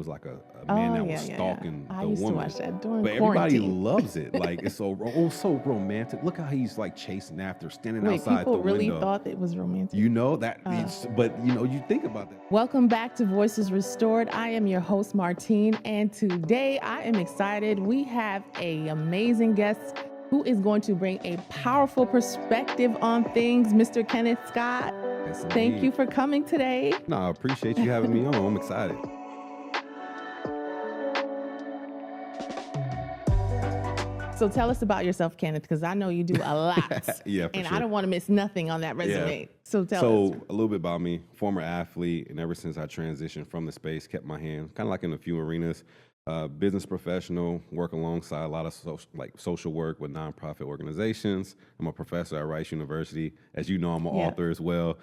was like a man Oh, that was yeah, yeah, yeah. stalking I the used to woman. watch that during But everybody quarantine. loves it. Like it's so romantic. Look how he's like chasing after, standing Wait, outside people the really window. thought it was romantic? You know that, Uh, but you think about that. Welcome back to Voices Restored. I am your host, Martine, and today I am excited. We have an amazing guest who is going to bring a powerful perspective on things, Mr. Kenneth Scott. Yes, Thank you indeed. for coming today. No, I appreciate you having me on. I'm excited. So tell us about yourself, Kenneth, because I know you do a lot, Yeah, for and I sure. don't want to miss nothing on that Yeah. resume. So tell So us. a little bit about me, former athlete, and ever since I transitioned from the space, kept my hand kind of like in a few arenas. Business professional, work alongside a lot of social work with nonprofit organizations. I'm a professor at Rice University. As you know, I'm an Yeah. author as well.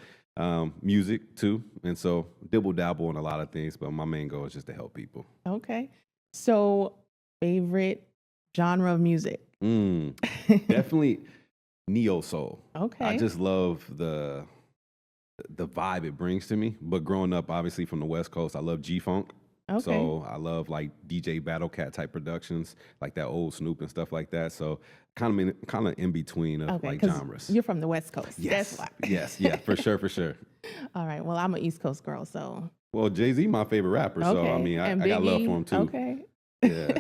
Music too, and so dibble dabble in a lot of things. But my main goal is just to help people. Okay. So, favorite genre of music? Definitely neo soul. I Okay. just love the vibe it brings to me. But growing up, obviously from the West Coast, I love G Funk. Okay. So I love like DJ Battle Cat type productions, like that old Snoop and stuff like that. So kind of in between of Okay, like because genres. you're from the West Coast. Yes, That's why. yes, yeah, for sure, for sure. All right. Well, I'm an East Coast girl, so Well, Jay-Z, my favorite rapper. So I okay. mean, And I got love for Biggie. him too. Okay. Yeah.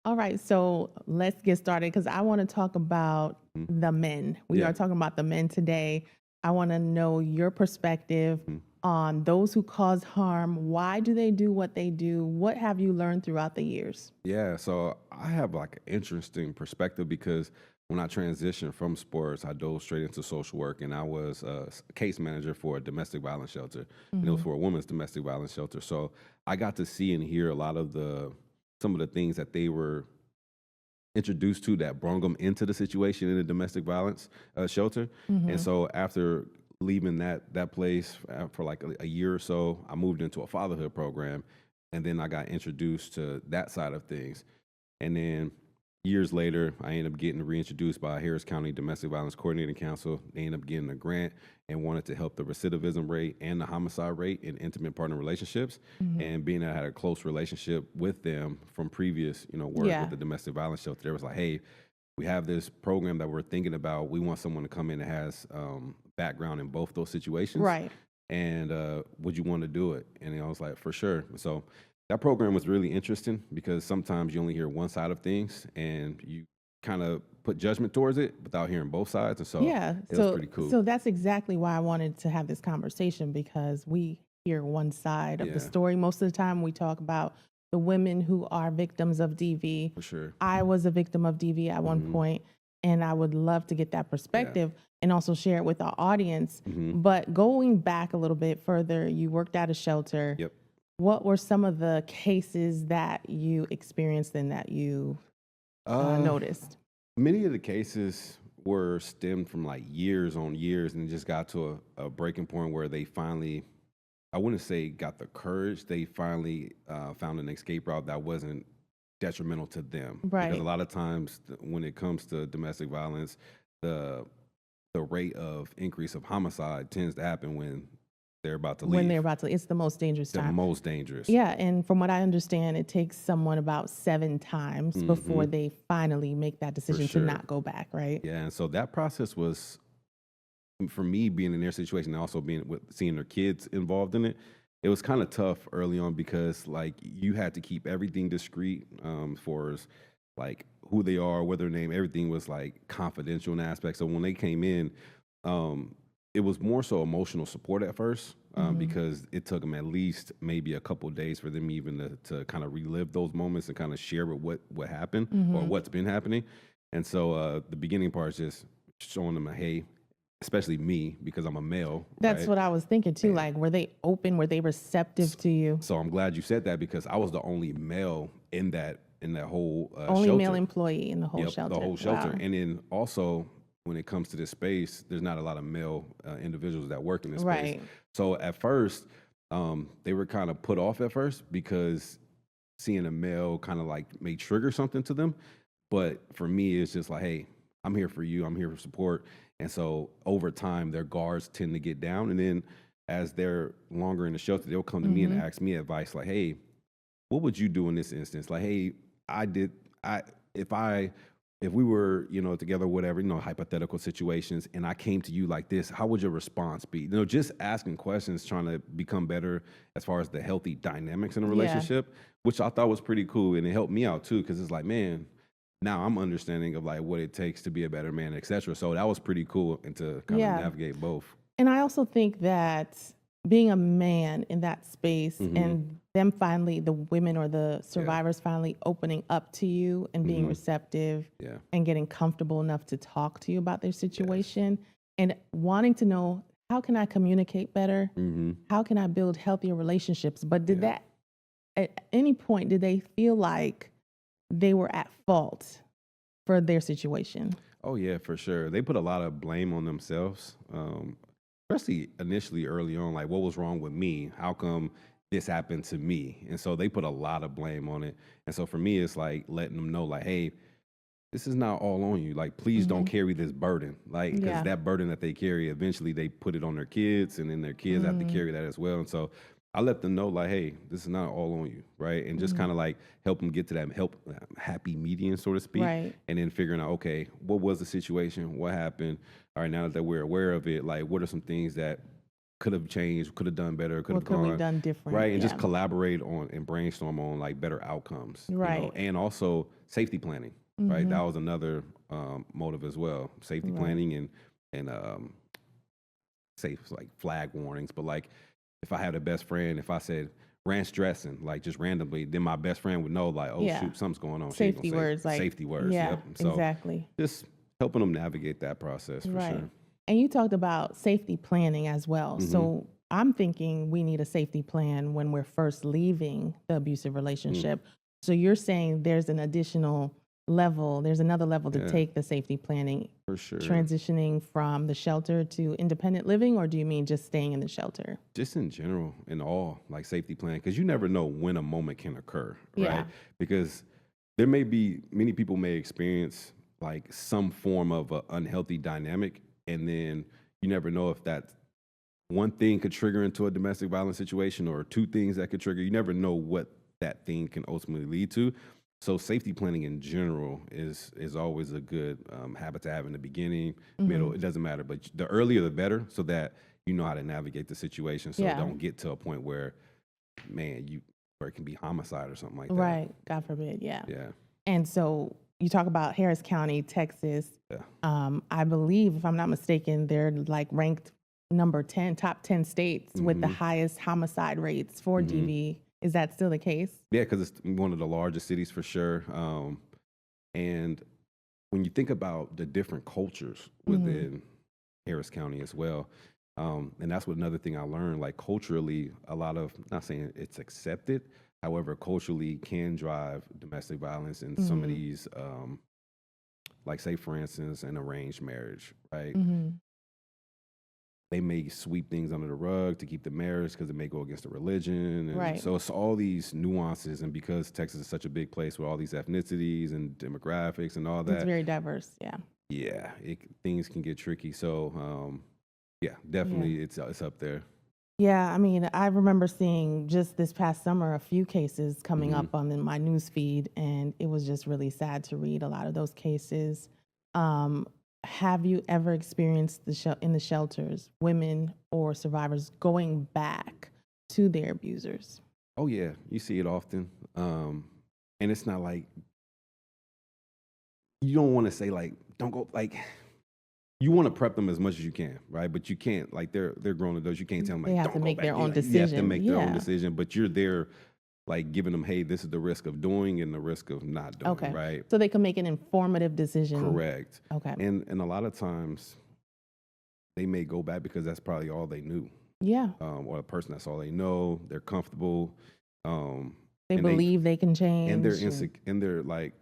All right. So let's get started because I want to talk about Mhm. the men. We Yeah. are talking about the men today. I want to know your perspective Mhm. on those who cause harm. Why do they do what they do? What have you learned throughout the years? Yeah, so I have like an interesting perspective because when I transitioned from sports, I dove straight into social work, and I was a case manager for a domestic violence shelter, and it was for a women's domestic violence shelter. So I got to see and hear a lot of some of the things that they were introduced to that brought them into the situation in the domestic violence shelter. And so after leaving that place for like a year or so, I moved into a fatherhood program, and then I got introduced to that side of things. And then years later, I ended up getting reintroduced by Harris County Domestic Violence Coordinating Council. They ended up getting a grant and wanted to help the recidivism rate and the homicide rate in intimate partner relationships. And being that I had a close relationship with them from previous, work Yeah. with the domestic violence shelter, they was like, hey, we have this program that we're thinking about. We want someone to come in that has background in both those situations. Right. And would you want to do it? And I was like, for sure. So that program was really interesting because sometimes you only hear one side of things and you kind of put judgment towards it without hearing both sides. And so Yeah. it was pretty cool. So that's exactly why I wanted to have this conversation because we hear one side of the Yeah. story. Most of the time we talk about the women who are victims of DV. For sure. I was a victim of DV at one point, and I would love to get that perspective and also share it with our audience. But going back a little bit further, you worked at a shelter. Yep. What were some of the cases that you experienced and that you noticed? Many of the cases were stemmed from like years on years, and it just got to a breaking point where they finally, I wouldn't say got the courage, they finally found an escape route that wasn't detrimental to them. Right. Because a lot of times when it comes to domestic violence, the rate of increase of homicide tends to happen when they're about to leave. When they're about to, it's the most dangerous the time. most dangerous. Yeah, and from what I understand, it takes someone about 7 times before they finally make that decision sure. to not go back, right? Yeah, and so that process was, for me, being in their situation and also being with seeing their kids involved in it. It was kind of tough early on because like you had to keep everything discreet, for as like who they are, what their name, everything was like confidential in aspects. So when they came in, it was more so emotional support at first, because it took them at least maybe a couple of days for them even to kind of relive those moments and kind of share with what happened or what's been happening. And so the beginning part is just showing them, hey, especially me because I'm a male. That's right? what I was thinking too. Like, were they open? Were they receptive to you? So I'm glad you said that because I was the only male in that whole Only shelter. male employee in the whole Yep, shelter. the whole shelter. Wow. And then also when it comes to this space, there's not a lot of male individuals that work in this space. Right. So at first, they were kind of put off at first because seeing a male kind of like may trigger something to them. But for me, it's just like, hey, I'm here for you. I'm here for support. And so over time, their guards tend to get down. And then as they're longer in the shelter, they'll come to me and ask me advice like, hey, what would you do in this instance? Like, hey, I did, I, if I, if we were, together, whatever, hypothetical situations, and I came to you like this, how would your response be? Just asking questions, trying to become better as far as the healthy dynamics in a Yeah. relationship, which I thought was pretty cool. And it helped me out too, because it's like, man, now I'm understanding of like what it takes to be a better man, etc. So that was pretty cool, and to kind of Yeah. navigate both. And I also think that being a man in that space Mm-hmm. and them finally, the women or the survivors finally opening up to you and being Mm-hmm. receptive Yeah. and getting comfortable enough to talk to you about their situation and wanting to know, how can I communicate better? Mm-hmm. How can I build healthier relationships? But did Yeah. that, at any point, did they feel like they were at fault for their situation? Oh yeah, for sure. They put a lot of blame on themselves, especially initially early on. Like, what was wrong with me? How come this happened to me? And so they put a lot of blame on it. And so for me, it's like letting them know, like, hey, this is not all on you. Like, please don't carry this burden. Like, because Yeah. that burden that they carry, eventually they put it on their kids, and then their kids have to carry that as well. And so I let them know, like, hey, this is not all on you, right? And just kind of like help them get to that happy median, so to speak. Right. And then figuring out, okay, what was the situation? What happened? All right, now that we're aware of it, like, what are some things that could have changed, could have done better, could What have could we gone done different? right, and just Yeah. collaborate on and brainstorm on like better outcomes, Right. and also safety planning. Right, that was another motive as well. Safety Right. planning and safe like flag warnings. But like, if I had a best friend, if I said ranch dressing, like just randomly, then my best friend would know, like, oh Yeah. shoot, something's going on. She ain't gonna Safety say words, like safety words. Yeah, Yep. So exactly. just helping them navigate that process for Right. sure. And you talked about safety planning as well. Mhm. So I'm thinking we need a safety plan when we're first leaving the abusive relationship. So you're saying there's an additional level, there's another level to Yeah. take the safety planning, For sure. transitioning from the shelter to independent living, or do you mean just staying in the shelter? Just in general, in all, like safety plan, because you never know when a moment can occur, right? Yeah. Because there may be many people may experience like some form of an unhealthy dynamic, and then you never know if that one thing could trigger into a domestic violence situation, or two things that could trigger. You never know what that thing can ultimately lead to. So safety planning in general is always a good habit to have in the beginning, middle. It doesn't matter, but the earlier the better, so that you know how to navigate the situation. So Yeah. don't get to a point where, man, where it can be homicide or something like that. Right. God forbid. Yeah. Yeah. And so you talk about Harris County, Texas. Yeah. I believe, if I'm not mistaken, they're like ranked number 10, top 10 states with the highest homicide rates for DV. Is that still the case? Yeah, because it's one of the largest cities for sure. And when you think about the different cultures within Harris County as well, and that's what another thing I learned, like culturally, a lot of, not saying it's accepted, however, culturally can drive domestic violence in some of these, like say for instance, an arranged marriage, right? They may sweep things under the rug to keep the marriage because it may go against the religion. And Right. so it's all these nuances. And because Texas is such a big place with all these ethnicities and demographics and all It's that, very diverse. Yeah. yeah, things can get tricky. So, yeah, definitely it's up there. Yeah, I mean, I remember seeing just this past summer a few cases coming up on my news feed, and it was just really sad to read a lot of those cases. Have you ever experienced in the shelters, women or survivors going back to their abusers? Oh, yeah, you see it often. And it's not like, you don't want to say like, don't go, like, you want to prep them as much as you can, right? But you can't, like, they're grown adults. You can't tell them, like, They have don't to go make back. their own You have to decision. make their own Yeah. decision, but you're there, like, giving them, hey, this is the risk of doing and the risk of not doing, Okay. right? So they can make an informative decision. Correct. Okay. And a lot of times they may go back because that's probably all they knew, Yeah. or a person that's all they know. They're comfortable. They and believe they can change. and they're like,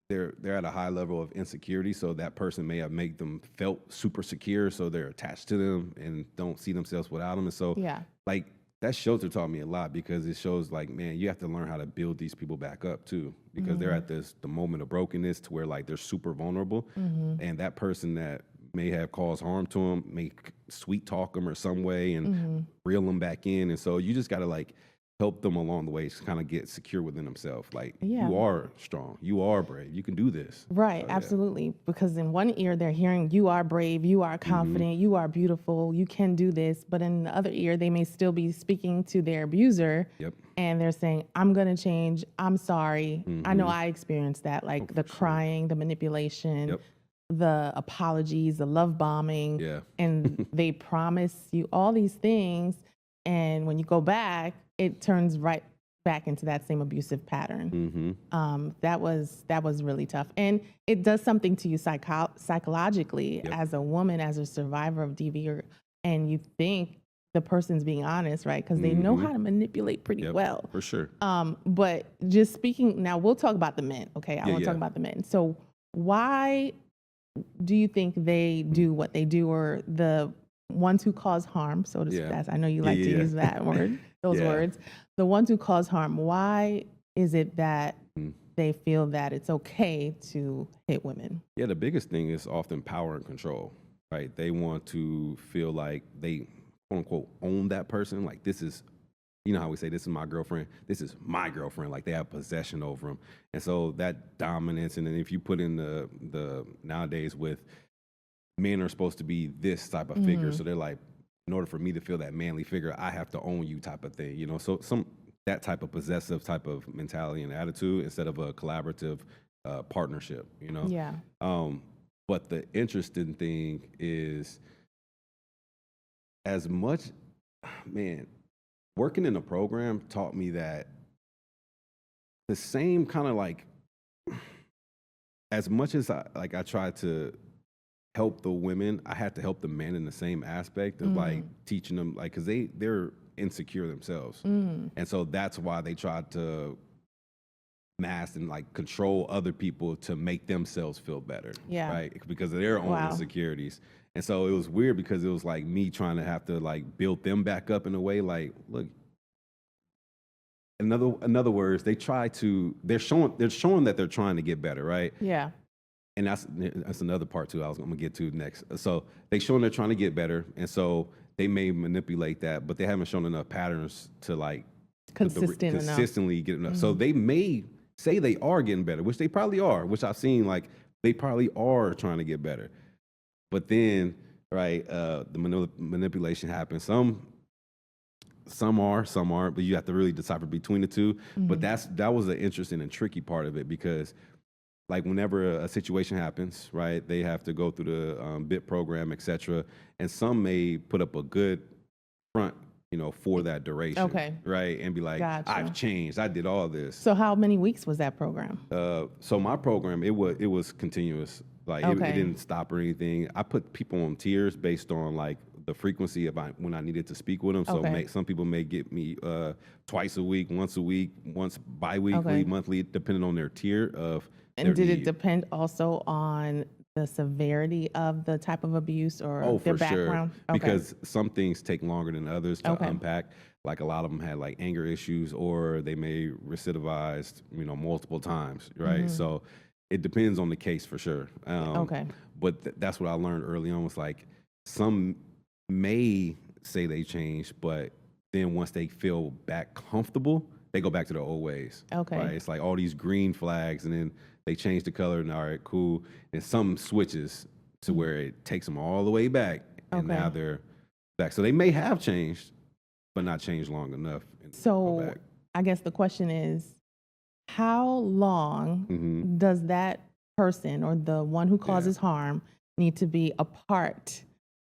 they're at a high level of insecurity, so that person may have made them felt super secure, so they're attached to them and don't see themselves without them. And so, Yeah. like, that shelter taught me a lot, because it shows, like, man, you have to learn how to build these people back up too, because they're at the moment of brokenness to where, like, they're super vulnerable, and that person that may have caused harm to them may sweet talk them or some way and reel them back in. And so you just got to, like, help them along the way to kind of get secure within themselves. Like, Yeah. you are strong, you are brave, you can do this. Right, So, yeah. absolutely. Because in one ear, they're hearing you are brave, you are confident, you are beautiful, you can do this. But in the other ear, they may still be speaking to their abuser. Yep. And they're saying, I'm going to change. I'm sorry. I know I experienced that, like the crying, the manipulation, Yep. the apologies, the love bombing. Yeah. And they promise you all these things. And when you go back, it turns right back into that same abusive pattern. That was really tough. And it does something to you psychologically as a woman, as a survivor of DV, and you think the person's being honest, right? Because they know how to manipulate pretty well. For sure. But just speaking, now we'll talk about the men, okay? I want to talk about the men. So why do you think they do what they do, or the ones who cause harm, so to speak? I know you like to use that word, those words. The ones who cause harm, why is it that they feel that it's okay to hit women? Yeah, the biggest thing is often power and control, right? They want to feel like they, quote unquote, own that person. Like, this is, you know how we say, this is my girlfriend, this is my girlfriend. Like, they have possession over them. And so that dominance, and then if you put in the nowadays with men are supposed to be this type of figure. So they're like, in order for me to feel that manly figure, I have to own you type of thing, you know? So that type of possessive type of mentality and attitude instead of a collaborative partnership, you know? Yeah. But the interesting thing is, as much, man, working in a program taught me that the same kind of like, as much as I tried to help the women, I had to help the men in the same aspect of like teaching them, like, because they're insecure themselves. And so that's why they tried to mask and like control other people to make themselves feel better. Yeah. Right. Because of their own insecurities. And so it was weird because it was like me trying to have to like build them back up in a way, like, look, in other words, they're showing that they're trying to get better, right? Yeah. And that's another part too I'm gonna get to next. So they showing they're trying to get better, and so they may manipulate that, but they haven't shown enough patterns to like consistently get enough. So they may say they are getting better, which they probably are, which I've seen, like they probably are trying to get better. But then, right, the manipulation happens. Some are, some aren't, but you have to really decipher between the two. But that was an interesting and tricky part of it, because like whenever a situation happens, right, they have to go through the BIP program, et cetera. And some may put up a good front, you know, for that duration. Okay. Right. And be like, Gotcha. I've changed. I did all this. So how many weeks was that program? So my program, it was continuous. Like it didn't stop or anything. I put people on tiers based on like the frequency of when I needed to speak with them. So some people may get me twice a week, once bi-weekly, monthly, depending on their tier of. And did it depend also on the severity of the type of abuse or their background? Sure. Because some things take longer than others to unpack. Like a lot of them had like anger issues, or they may recidivized, you know, multiple times, right? So it depends on the case for sure. But that's what I learned early on, was like some may say they changed, but then once they feel back comfortable, they go back to their old ways. Right? It's like all these green flags, and then they change the color, and all right, cool. And some switches to where it takes them all the way back, and now they're back. So they may have changed, but not changed long enough. So I guess the question is, how long does that person or the one who causes harm need to be apart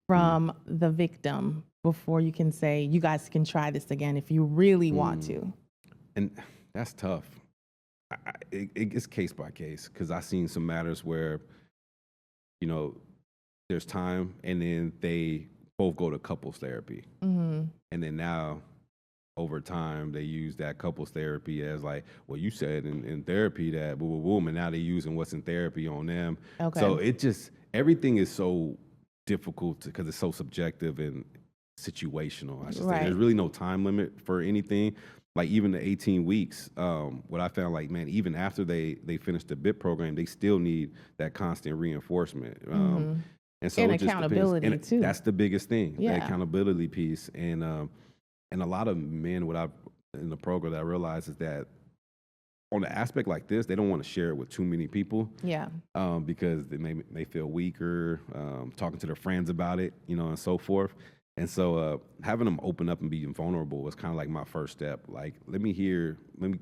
from the victim before you can say, you guys can try this again if you really want to? And that's tough. It's case by case, because I've seen some matters where, you know, there's time, and then they both go to couples therapy. And then now, over time, they use that couples therapy as like, well, you said in therapy that boom, boom, boom, and now they're using what's in therapy on them. So it just, everything is so difficult because it's so subjective and situational. I should say there's really no time limit for anything. Like even the 18 weeks, what I found, like, man, even after they finish the BIP program, they still need that constant reinforcement. And so it accountability just too. That's the biggest thing, the accountability piece. And a lot of men, what I've in the program that I realized is that on an aspect like this, they don't want to share it with too many people. Yeah. Because they may feel weaker, talking to their friends about it, and so forth. And so having them open up and be vulnerable was kind of like my first step. Like, let me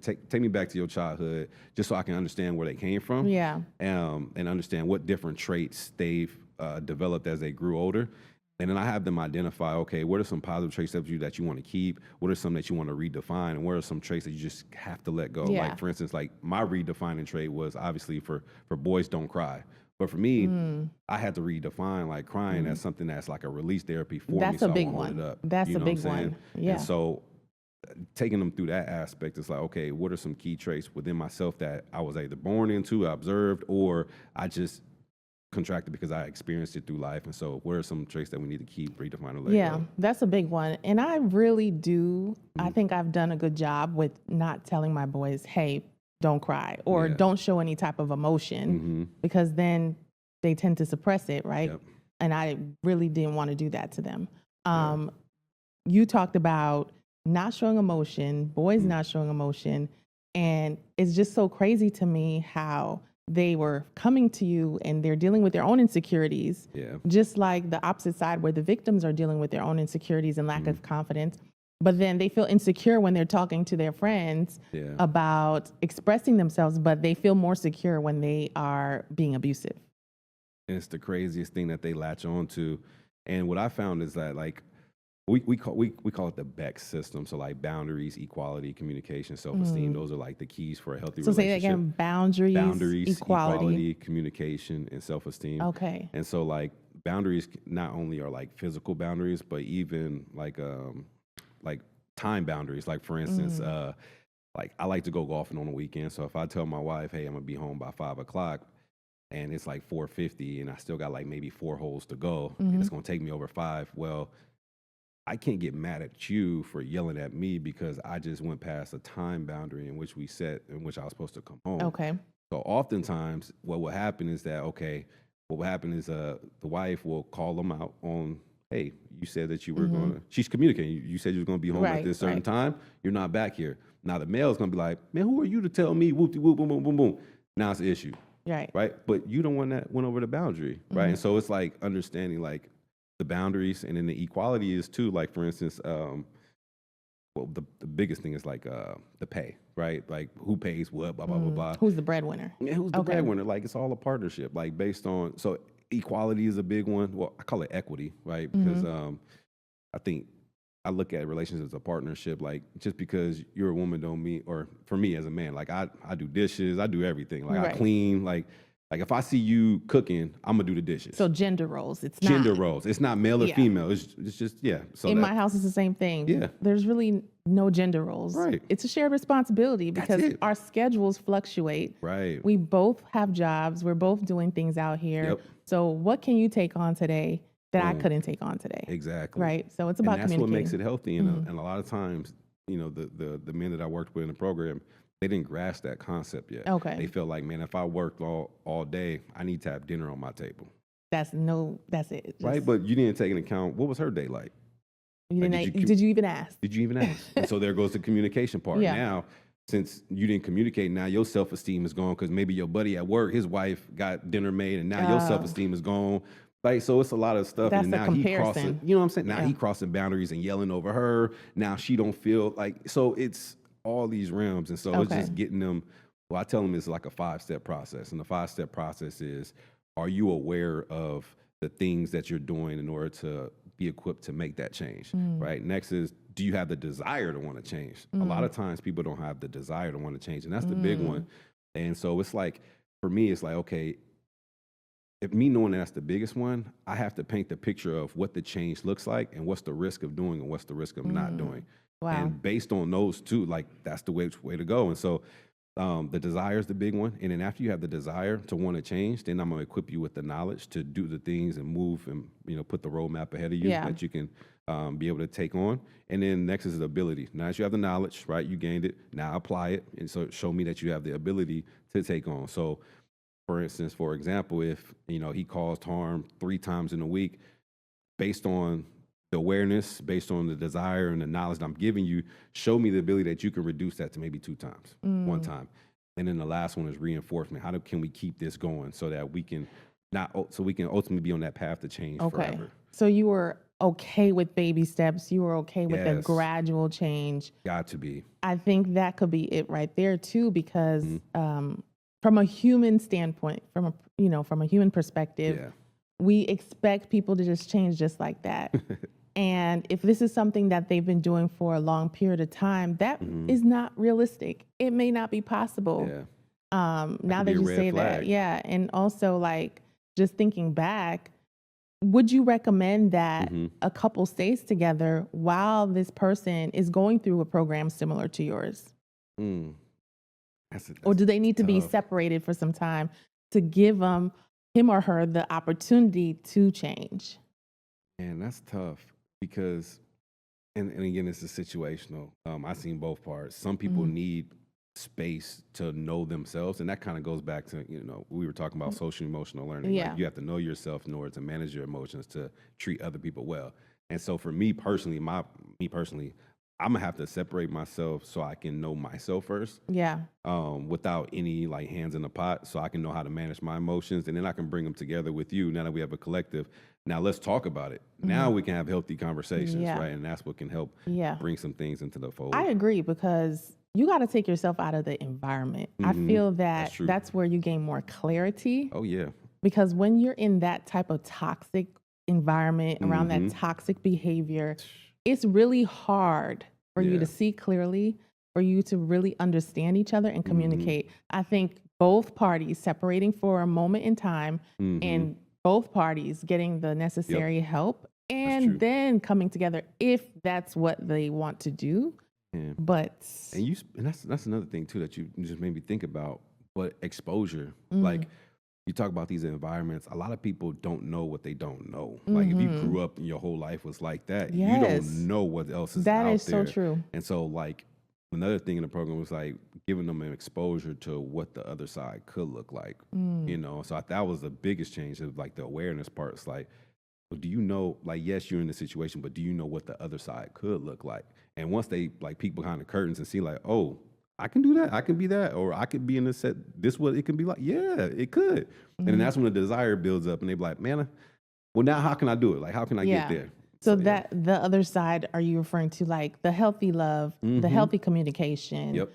take me back to your childhood, just so I can understand where they came from. Yeah. And understand what different traits they've developed as they grew older. And then I have them identify, okay, what are some positive traits of you that you want to keep? What are some that you want to redefine? And what are some traits that you just have to let go? Yeah. Like, for instance, like my redefining trait was obviously for boys, don't cry. But for me, I had to redefine like crying as something that's like a release therapy for me. That's So a big I won't hold one. it up. That's You a know what big I'm saying? one. Yeah. And so taking them through that aspect, it's like, okay, what are some key traits within myself that I was either born into, observed, or I just contracted because I experienced it through life. And so what are some traits that we need to keep, redefine, or let Yeah, go? that's a big one. And I really do, I think I've done a good job with not telling my boys, hey, don't cry or Yeah. don't show any type of emotion because then they tend to suppress it, right? Yep. And I really didn't want to do that to them. You talked about not showing emotion, boys not showing emotion. And it's just so crazy to me how they were coming to you and they're dealing with their own insecurities, Yeah. just like the opposite side where the victims are dealing with their own insecurities and lack of confidence. But then they feel insecure when they're talking to their friends Yeah. about expressing themselves, but they feel more secure when they are being abusive. And it's the craziest thing that they latch on to. And what I found is that like we call it the Beck system. So like boundaries, equality, communication, self-esteem. Those are like the keys for a healthy So say relationship. that again, boundaries, equality. Communication, and self-esteem. Okay. And so like boundaries not only are like physical boundaries, but even like time boundaries. Like for instance, like I like to go golfing on the weekend. So if I tell my wife, hey, I'm gonna be home by 5 o'clock, and it's like 4:50, and I still got like maybe 4 holes to go, and it's gonna take me over 5. Well, I can't get mad at you for yelling at me because I just went past a time boundary in which we set, in which I was supposed to come home. Okay. So oftentimes, what will happen is that what will happen is the wife will call them out on, hey, you said that you were going to. She's communicating. You said you were going to be home at Right, this certain right. time. You're not back here. Now the male's going to be like, man, who are you to tell me? Whoop de whoop, boom, boom, boom, boom. Now it's an issue, Right. right? But you don't want that went over the boundary, right? And so it's like understanding like the boundaries, and then the equality is too. Like for instance, well, the biggest thing is like the pay, right? Like who pays what, blah blah blah blah. Who's the breadwinner? Yeah, who's the Okay. breadwinner? Like it's all a partnership, like based on. So equality is a big one. Well, I call it equity, right? Because I think I look at relationships as a partnership. Like just because you're a woman don't mean, or for me as a man, like I do dishes, I do everything. Like I Right. clean, like if I see you cooking, I'm gonna do the dishes. So gender roles. It's Gender not. roles. It's not male or Yeah. female. It's just So In that, my house, it's the same thing. Yeah. There's really no gender roles. Right. It's a shared responsibility because it. our schedules fluctuate. right. We both have jobs. We're both doing things out here. Yep. So what can you take on today that I Boom. couldn't take on today? Exactly. Right. So it's And about that's what makes it communicating. healthy. And a lot of times, the men that I worked with in the program, they didn't grasp that concept yet. Okay. They feel like, man, if I worked all day, I need to have dinner on my table. That's it. Right? But you didn't take into account, what was her day like? You like, didn't, did you did you even ask? Did you even ask? And so there goes the communication part. Yeah. Now, since you didn't communicate, now your self-esteem is gone because maybe your buddy at work, his wife got dinner made, and now your self-esteem is gone. Like, so it's a lot of stuff. That's and a now he comparison. crossing, you know what I'm saying? Now Yeah. he crossing boundaries and yelling over her. Now she don't feel like, so it's all these realms. And so it's Okay. just getting them, well, I tell them it's like a 5-step process. And the 5-step process is, are you aware of the things that you're doing in order to be equipped to make that change, right? Next is, do you have the desire to want to change? A lot of times people don't have the desire to want to change, and that's the big one. And so it's like, for me, it's like, okay, if me knowing that's the biggest one, I have to paint the picture of what the change looks like and what's the risk of doing and what's the risk of not doing. Wow. And based on those two, like that's the way to go. And so the desire is the big one. And then after you have the desire to want to change, then I'm going to equip you with the knowledge to do the things and move and, put the roadmap ahead of you Yeah. that you can be able to take on. And then next is the ability. Now that you have the knowledge, right, you gained it, now apply it. And so show me that you have the ability to take on. So for instance, for example, if, he caused harm 3 times in a week, based on the awareness based on the desire and the knowledge that I'm giving you, show me the ability that you can reduce that to maybe 2 times, 1 time. And then the last one is reinforcement. Can we keep this going so that we can ultimately be on that path to change forever. So you were okay with baby steps. You were okay with the Yes. gradual change. Got to be. I think that could be it right there too, because from a human standpoint, from a human perspective, Yeah. we expect people to just change just like that. And if this is something that they've been doing for a long period of time, that is not realistic. It may not be possible. Yeah. Now be that a you red say that, flag. yeah. And also, like, just thinking back, would you recommend that a couple stays together while this person is going through a program similar to yours? Or do they need to be tough. separated for some time to give him or her the opportunity to change? And that's tough because, and again, it's a situational. I've seen both parts. Some people need space to know themselves, and that kind of goes back to, we were talking about social emotional learning. Yeah. Like, you have to know yourself in order to manage your emotions, to treat other people well. And so for me personally, I'm gonna have to separate myself so I can know myself first. Yeah. Without any like hands in the pot, so I can know how to manage my emotions, and then I can bring them together with you. Now that we have a collective, now let's talk about it. Now we can have healthy conversations, Yeah. right? And that's what can help Yeah. bring some things into the fold. I agree, because you got to take yourself out of the environment. I feel that true. that's where you gain more clarity, Oh yeah, because when you're in that type of toxic environment, around that toxic behavior, it's really hard for you Yeah. to see clearly, for you to really understand each other and communicate. I think both parties separating for a moment in time and both parties getting the necessary help true. and then coming together if that's what they want to do. Yeah. But And that's another thing too that you just made me think about. But exposure, like you talk about these environments, a lot of people don't know what they don't know. Like if you grew up and your whole life was like that, you Yes. don't know what else is that out is so there. true. And so like another thing in the program was like giving them an exposure to what the other side could look like. So that was the biggest change, of like the awareness part. It's like, well, do you know, like, yes, you're in the situation, but do you know what the other side could look like? And once they like peek behind the curtains and see like, oh, I can do that, I can be that, or I could be in this set, this what it can be like. Yeah, it could. And then that's when the desire builds up and they be like, man, well, now how can I do it? Like, how can I get there? So that the other side, are you referring to like the healthy love, the healthy communication? Yep.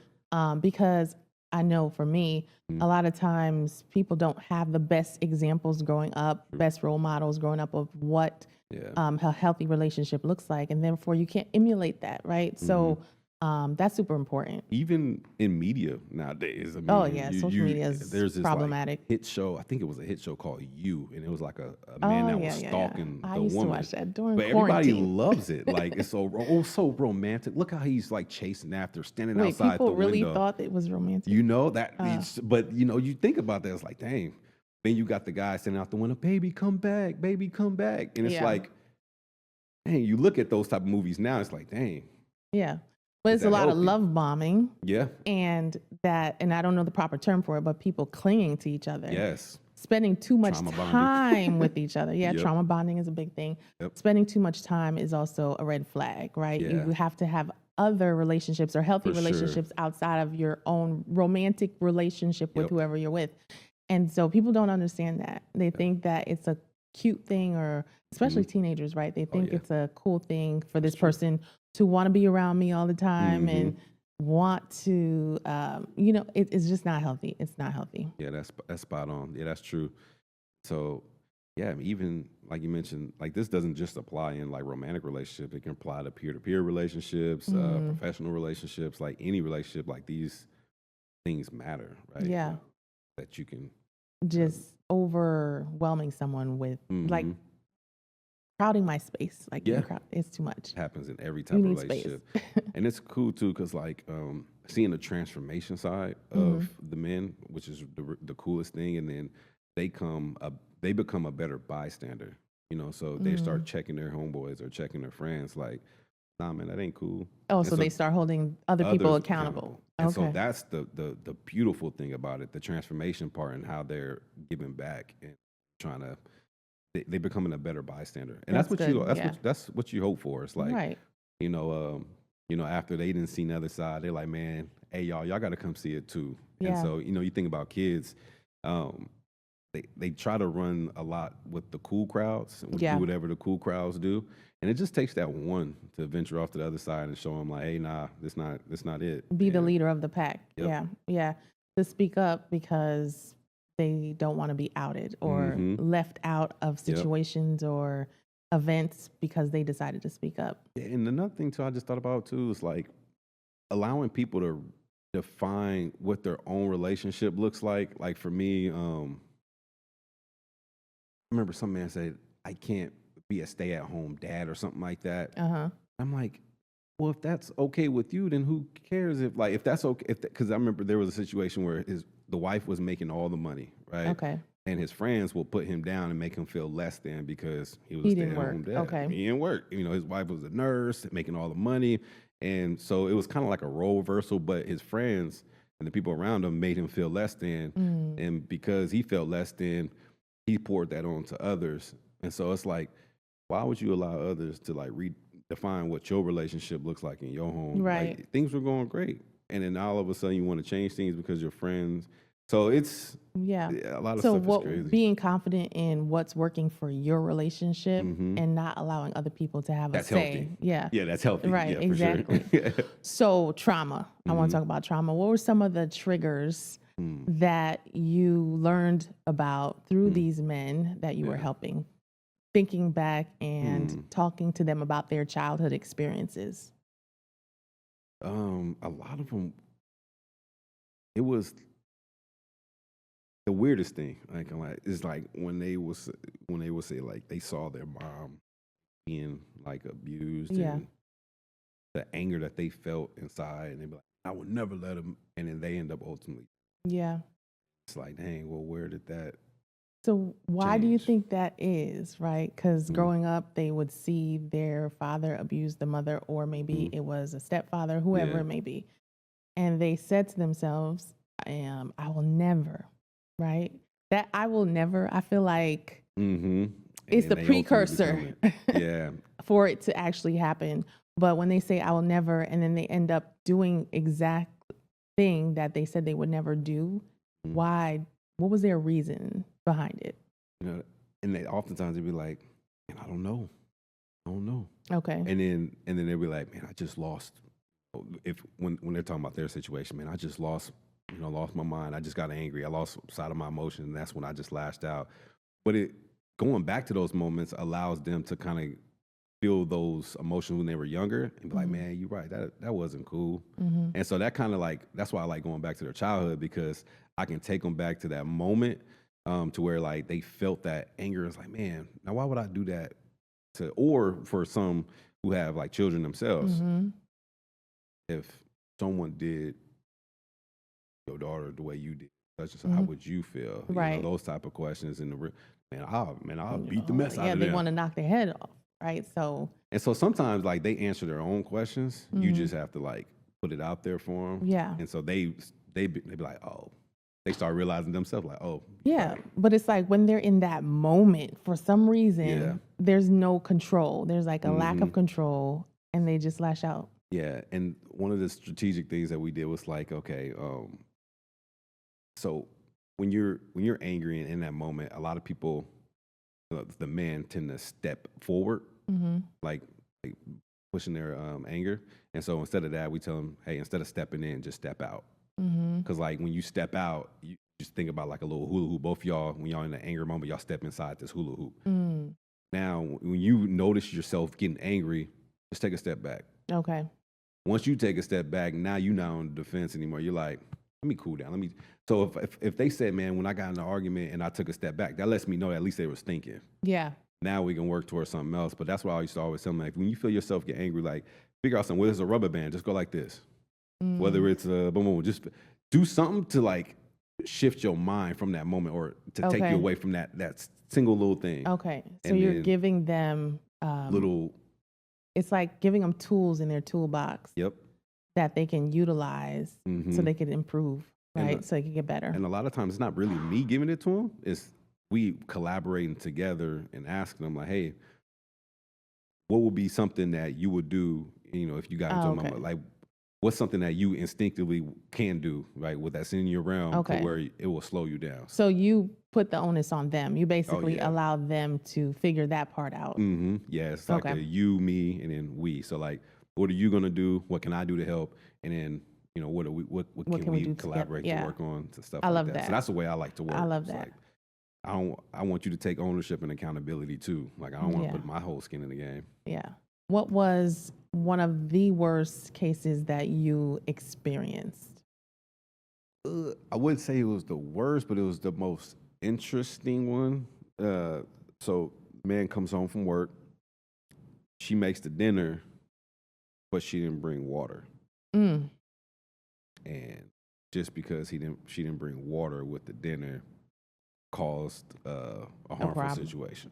Because I know for me, a lot of times people don't have the best examples growing up, best role models growing up of what a healthy relationship looks like. And therefore you can't emulate that, right? So that's super important. Even in media nowadays. I mean, social media is there's this problematic. Like hit show. I think it was a hit show called You, and it was like a man that was stalking I the used woman. to watch that during But quarantine. everybody loves it. Like it's so romantic. Look how he's like chasing after, standing Wait, outside people the really window. thought it was romantic? You know that, but you think about that. It's like, dang. Then you got the guy standing out the window, baby, come back, and it's like, dang. You look at those type of movies now. It's like, dang. Yeah. But it's a lot of love bombing. Yeah. And I don't know the proper term for it, but people clinging to each other. Yes. Spending too much Trauma bonding. time with each other. Yeah, Yep. trauma bonding is a big thing. Yep. Spending too much time is also a red flag, right? Yeah. You have to have other relationships or healthy For sure. relationships outside of your own romantic relationship with Yep. whoever you're with. And so people don't understand that. They think that it's a cute thing, or especially teenagers, right? They think it's a cool thing for this person to want to be around me all the time and want to, it's just not healthy. It's not healthy. Yeah, that's spot on. Yeah, that's true. So, yeah, even like you mentioned, like this doesn't just apply in like romantic relationships. It can apply to peer-to-peer relationships, professional relationships, like any relationship. Like these things matter, right? Yeah. That you can just overwhelming someone with like crowding my space. Like it's too much. Happens in every type You of need relationship. And it's cool too, because like seeing the transformation side of the men, which is the coolest thing, and then they become a better bystander. So they start checking their homeboys or checking their friends, like, nah, man, that ain't cool. Oh, so they start holding other people others accountable. And so that's the beautiful thing about it, the transformation part, and how they're giving back and trying to they becoming a better bystander, and That's good. that's what you hope for. It's like, Right. you know, after they didn't see the other side, they're like, man, hey y'all got to come see it too. And Yeah. so you think about kids, they try to run a lot with the cool crowds and Yeah. do whatever the cool crowds do, and it just takes that one to venture off to the other side and show them like, hey, nah, this not it. Be the leader of the pack. Yep. Yeah. Yeah. To speak up because they don't want to be outed or left out of situations or events because they decided to speak up. Yeah, and another thing too, I just thought about too is like allowing people to define what their own relationship looks like. Like for me, I remember some man said, I can't be a stay-at-home dad or something like that. I'm like, well, if that's okay with you, then who cares if that's okay? Because I remember there was a situation where the wife was making all the money, right? Okay. And his friends will put him down and make him feel less than because he was He a didn't stay-at-home work. dad. Okay. He didn't work. His wife was a nurse, making all the money. And so it was kind of like a role reversal, but his friends and the people around him made him feel less than. And because he felt less than, he poured that on to others. And so it's like, why would you allow others to like redefine what your relationship looks like in your home? Right. Like, things were going great. And then all of a sudden you want to change things because your friends. So it's a lot of stuff is crazy. Being confident in what's working for your relationship and not allowing other people to have That's a say. healthy. Yeah. Yeah, that's healthy. Right, Yeah, exactly. For sure. So trauma. I want to talk about trauma. What were some of the triggers that you learned about through these men that you were helping? Thinking back and talking to them about their childhood experiences. A lot of them, it was the weirdest thing. Like it's like when they would say like they saw their mom being like abused and the anger that they felt inside, and they'd be like, I would never let him, and then they end up ultimately. Yeah. It's like, dang, well, where did that? So why do you change? think that is, right? Because growing up, they would see their father abuse the mother, or maybe it was a stepfather, whoever it may be. And they said to themselves, I will never, right? That I will never, I feel like it's the precursor for it to actually happen. But when they say I will never, and then they end up doing exact thing that they said they would never do, why? What was their reason behind it? And they oftentimes they'd be like, man, I don't know. Okay. And then they'd be like, man, I just lost. When they're talking about their situation, man, I just lost my mind. I just got angry. I lost sight of my emotions, and that's when I just lashed out. But going back to those moments allows them to kind of feel those emotions when they were younger and be like, man, you're right. That wasn't cool. And so that kind of like, that's why I like going back to their childhood, because I can take them back to that moment to where like they felt that anger. It's like, man, now why would I do that or for some who have like children themselves, if someone did your daughter the way you did, how would you feel? Right. Those type of questions I'll beat the mess out of them. Yeah, they want to knock their head off. Right. So sometimes like they answer their own questions. You just have to like put it out there for them. Yeah. And so they be like, oh, they start realizing themselves like, oh. Yeah. But it's like when they're in that moment, for some reason, there's no control. There's like a lack of control, and they just lash out. Yeah. And one of the strategic things that we did was like, okay, so when you're angry and in that moment, a lot of people, the men tend to step forward, like pushing their anger. And so instead of that, we tell them, hey, instead of stepping in, just step out. Because like when you step out, you just think about like a little hula hoop. Both of y'all, when y'all in the anger moment, y'all step inside this hula hoop. Now, when you notice yourself getting angry, just take a step back. Okay. Once you take a step back, now you're not on the defense anymore. You're like, let me cool down. So if they said, man, when I got in an argument and I took a step back, that lets me know at least they was thinking. Yeah. Now we can work towards something else. But that's why I used to always tell them, like, when you feel yourself get angry, like, figure out something. Whether it's a rubber band, just go like this. Whether it's a boom, boom, just do something to like shift your mind from that moment or to take you away from that single little thing. Okay. So you're giving them little. It's like giving them tools in their toolbox. Yep. That they can utilize so they can improve, right? So they can get better. And a lot of times it's not really me giving it to them. It's we collaborating together and asking them like, hey, what would be something that you would do, if you got into Oh, a okay. moment, like what's something that you instinctively can do, right, with that's in your realm to Okay. where it will slow you down. So you put the onus on them. You Oh basically yeah. allow them to figure that part out. Yeah, it's like Okay. a you, me, and then we. So like, what are you gonna do? What can I do to help? And then what are we? What What can can we we do together? collaborate to Yeah. work on to stuff I like love that? So that. that's the way I like to work. I love It's that. like I want you to take ownership and accountability too. Like I don't want to Yeah. put my whole skin in the game. Yeah. What was one of the worst cases that you experienced? I wouldn't say it was the worst, but it was the most interesting one. So man comes home from work. She makes the dinner, but she didn't bring water. Mm. And just because she didn't bring water with the dinner caused a harmful problem. situation.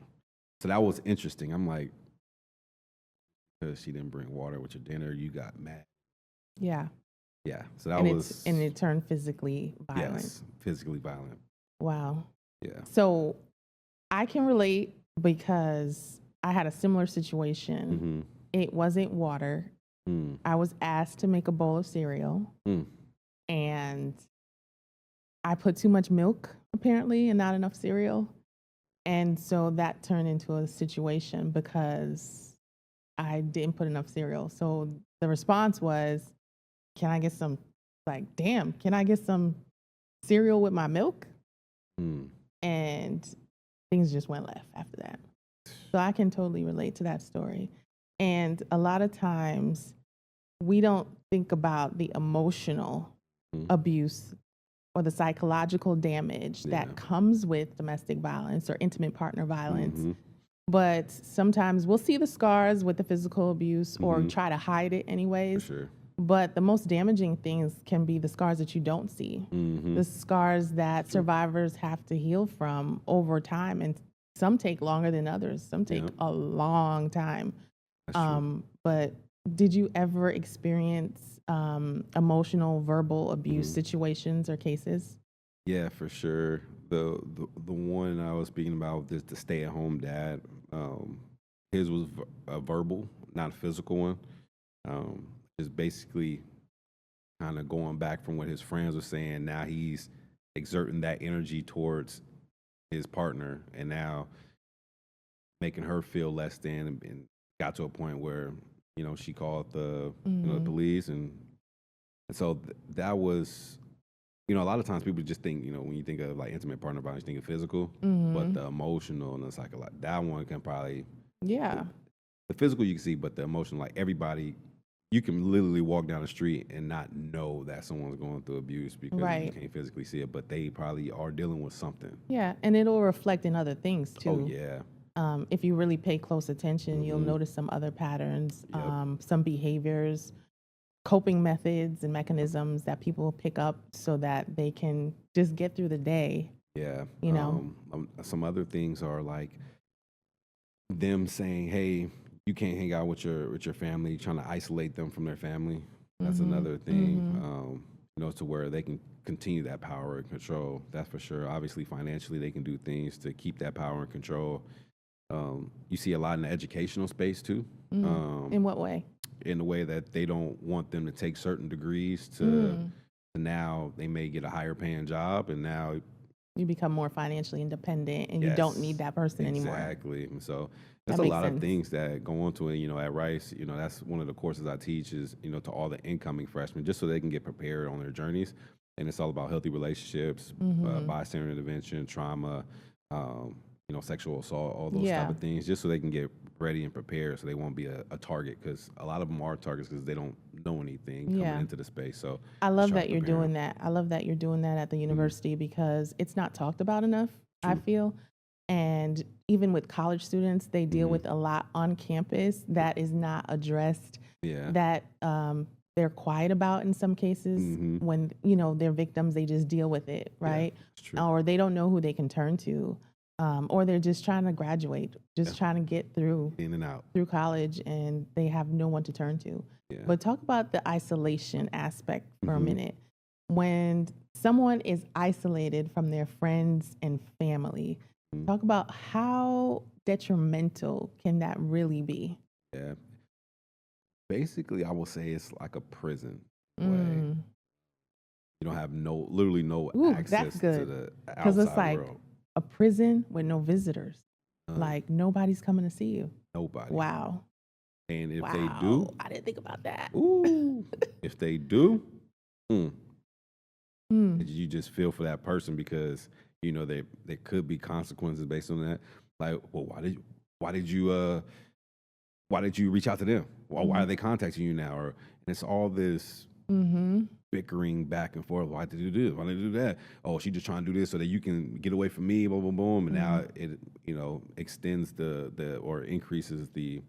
So that was interesting. I'm like, because she didn't bring water with your dinner, you got mad. Yeah. Yeah. So that And was it turned physically violent. yes, physically violent. Wow. Yeah. So I can relate because I had a similar situation. It wasn't water. I was asked to make a bowl of cereal, and I put too much milk apparently and not enough cereal. And so that turned into a situation because I didn't put enough cereal. So the response was, can I get some, can I get some cereal with my milk? And things just went left after that. So I can totally relate to that story. And a lot of times we don't think about the emotional abuse or the psychological damage that comes with domestic violence or intimate partner violence. But sometimes we'll see the scars with the physical abuse or try to hide it anyways. For sure. But the most damaging things can be the scars that you don't see, the scars that survivors have to heal from over time. And some take longer than others. Some take a long time. That's true. But did you ever experience emotional, verbal abuse situations or cases? Yeah, for sure. The one I was speaking about, the stay-at-home dad, his was a verbal, not a physical one. Just basically kind of going back from what his friends were saying. Now he's exerting that energy towards his partner, and now making her feel less than, and got to a point where she called the the police, and so that was. A lot of times people just think, when you think of like intimate partner violence, you think of physical, but the emotional and the psychological, that one can probably, Yeah. the physical you can see, but the emotional, like everybody, you can literally walk down the street and not know that someone's going through abuse because you can't physically see it, but they probably are dealing with something. Yeah. And it'll reflect in other things too. Oh, yeah. If you really pay close attention, you'll notice some other patterns, some behaviors, coping methods and mechanisms that people pick up so that they can just get through the day. Yeah. Some other things are like them saying, hey, you can't hang out with your family, trying to isolate them from their family. That's another thing, to where they can continue that power and control. That's for sure. Obviously, financially, they can do things to keep that power and control. You see a lot in the educational space too. In what way? In the way that they don't want them to take certain degrees to now they may get a higher paying job, and now you become more financially independent and you don't need that person anymore. Exactly. So there's a lot of things that go into it. At Rice, that's one of the courses I teach is, to all the incoming freshmen, just so they can get prepared on their journeys. And it's all about healthy relationships, bystander intervention, trauma, sexual assault, all those type of things, just so they can get ready and prepared so they won't be a target, because a lot of them are targets because they don't know anything coming into the space. So I love that you're doing that. I love that you're doing that at the university because it's not talked about enough, I feel. And even with college students, they deal with a lot on campus that is not addressed, that they're quiet about in some cases. When, they're victims, they just deal with it, right? Or they don't know who they can turn to. Or they're just trying to graduate, trying to get through in and out through college, and they have no one to turn to. But talk about the isolation aspect for a minute. When someone is isolated from their friends and family, Mhm. Talk about how detrimental can that really be? Yeah. Basically, I will say it's like a prison way. Mm. You don't have literally no Ooh, that's access to good. the Because it's outside like world. a prison with no visitors. None. Like nobody's coming to see you. Nobody. Wow. And if they Wow. do, I didn't think about that. ooh, if they do, mm, Mm. you just feel for that person because there could be consequences based on that. Like, well, why did you reach out to them? Why are they contacting you now? And it's all this Mm-hmm. bickering back and forth. Why did you do this? Why did you do that? Oh, she just trying to do this so that you can get away from me. Boom, boom, boom. And now it extends the or increases the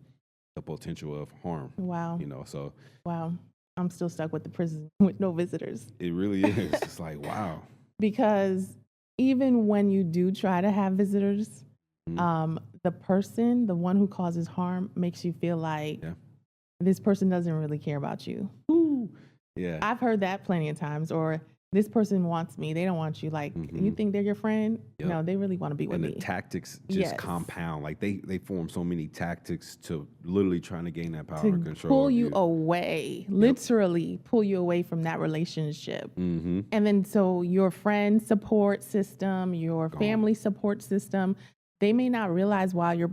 potential of harm. Wow. So Wow. I'm still stuck with the prison with no visitors. it really is. It's like, wow. Because even when you do try to have visitors, Mhm. the person, the one who causes harm, makes you feel like Yeah. this person doesn't really care about you. Woo. Yeah. I've heard that plenty of times. Or this person wants me, they don't want you. Like, you think they're your friend? Yep. No, they really want to be with And the me. tactics just Yes. compound. Like they form so many tactics to literally trying to gain that power To and control pull of you away, literally pull you away from that relationship. Mm-hmm. And then so your friend support system, your Gone. family support system, they may not realize why you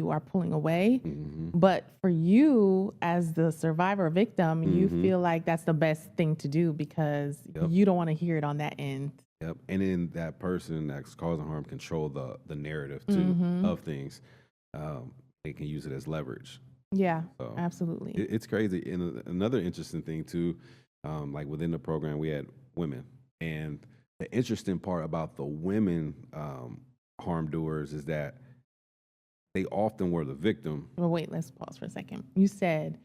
are pulling away. Mm-hmm. But for you as the survivor victim, you Mhm. feel like that's the best thing to do because Yep. you don't want to hear it on that end. Yep. And then that person that's causing harm control the narrative too of things. They can use it as leverage. Yeah, So absolutely. it's crazy. And another interesting thing too, like within the program, we had women, and the interesting part about the women harm doers is that they often were the victim. Well, wait, let's pause for a second. You said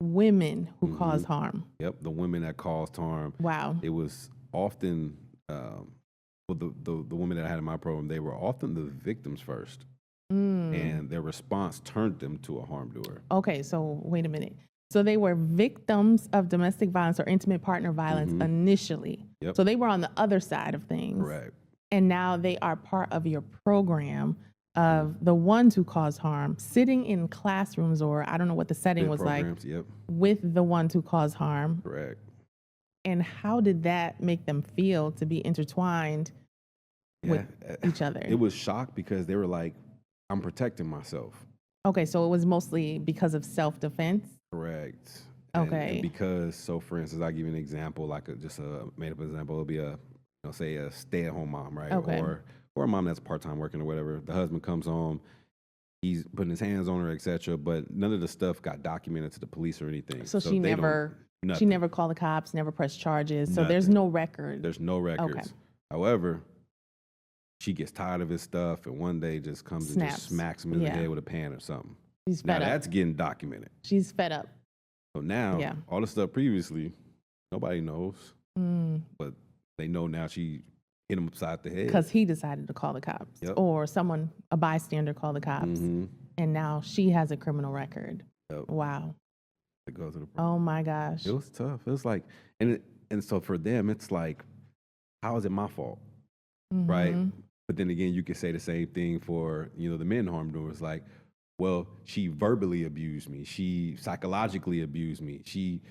women who cause harm. Yep, the women that caused harm. Wow. It was often, well, the women that I had in my program, they were often the victims first, and their response turned them to a harm doer. Okay, so wait a minute. So they were victims of domestic violence or intimate partner violence initially. Yep. So they were on the other side of things. Correct. And now they are part of your program of the ones who cause harm, sitting in classrooms, or I don't know what the setting was Programs, like, yep, with the ones who cause harm. correct. And how did that make them feel to be intertwined with each other? It was shock because they were like, I'm protecting myself. Okay, so it was mostly because of self-defense? Correct. Okay. And because, so for instance, I'll give you an example, like just a made up example. It'll be say a stay-at-home mom, right? Okay. Or a mom that's part-time working or whatever. The husband comes home, he's putting his hands on her, etc. But none of the stuff got documented to the police or anything. So she they never called the cops, never pressed charges. So there's no record. There's no records. Okay. However, she gets tired of his stuff and one day just comes and just smacks him in the head with a pan or something. She's Now fed up. that's getting documented. She's fed up. So now all the stuff previously, nobody knows. But they know now she hit him upside the head. Because he decided to call the cops. Yep. Or a bystander called the cops. And now she has a criminal record. Yep. Wow. To go to the Oh my gosh. It was tough. It was like, and so for them, it's like, how is it my fault? Right? But then again, you could say the same thing for, the men harm doers. Like, well, she verbally abused me. She psychologically abused me. She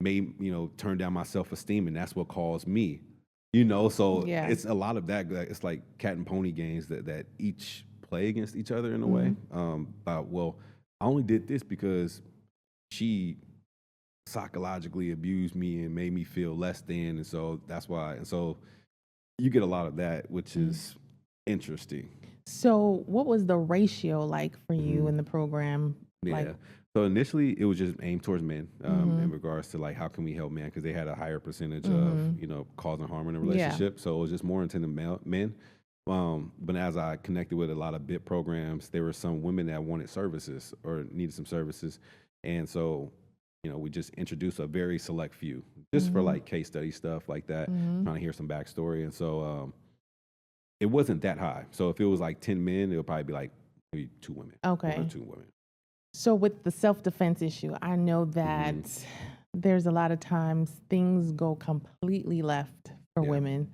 made, turn down my self-esteem, and that's what caused me. So it's a lot of that. It's like cat and pony games that each play against each other in a way. Well, I only did this because she psychologically abused me and made me feel less than, and so that's why. And so you get a lot of that, which is interesting. So what was the ratio like for you in the program? Yeah. So initially it was just aimed towards men in regards to like, how can we help men? Because they had a higher percentage of, causing harm in a relationship. Yeah. So it was just more intended men. But as I connected with a lot of BIT programs, there were some women that wanted services or needed some services. And so, we just introduced a very select few just for like case study stuff like that, trying to hear some backstory. And so it wasn't that high. So if it was like 10 men, it would probably be like maybe 2 women. Okay. 1 or 2 women. So with the self-defense issue, I know that there's a lot of times things go completely left for women.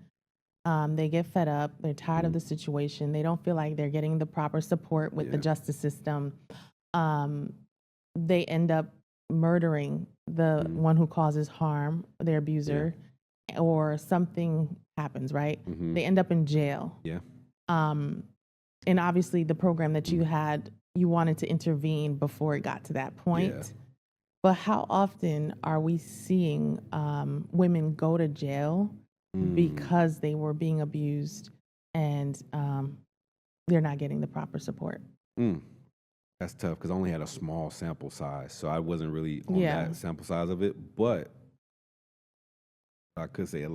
They get fed up. They're tired of the situation. They don't feel like they're getting the proper support with the Yeah. justice system. They end up murdering the one who causes harm, their abuser, or something happens, right? They end up in jail. Yeah. And obviously, the program that you had, you wanted to intervene before it got to that point. Yeah. But how often are we seeing women go to jail because they were being abused and they're not getting the proper support? That's tough because I only had a small sample size, so I wasn't really on Yeah. that sample size of it. But I could say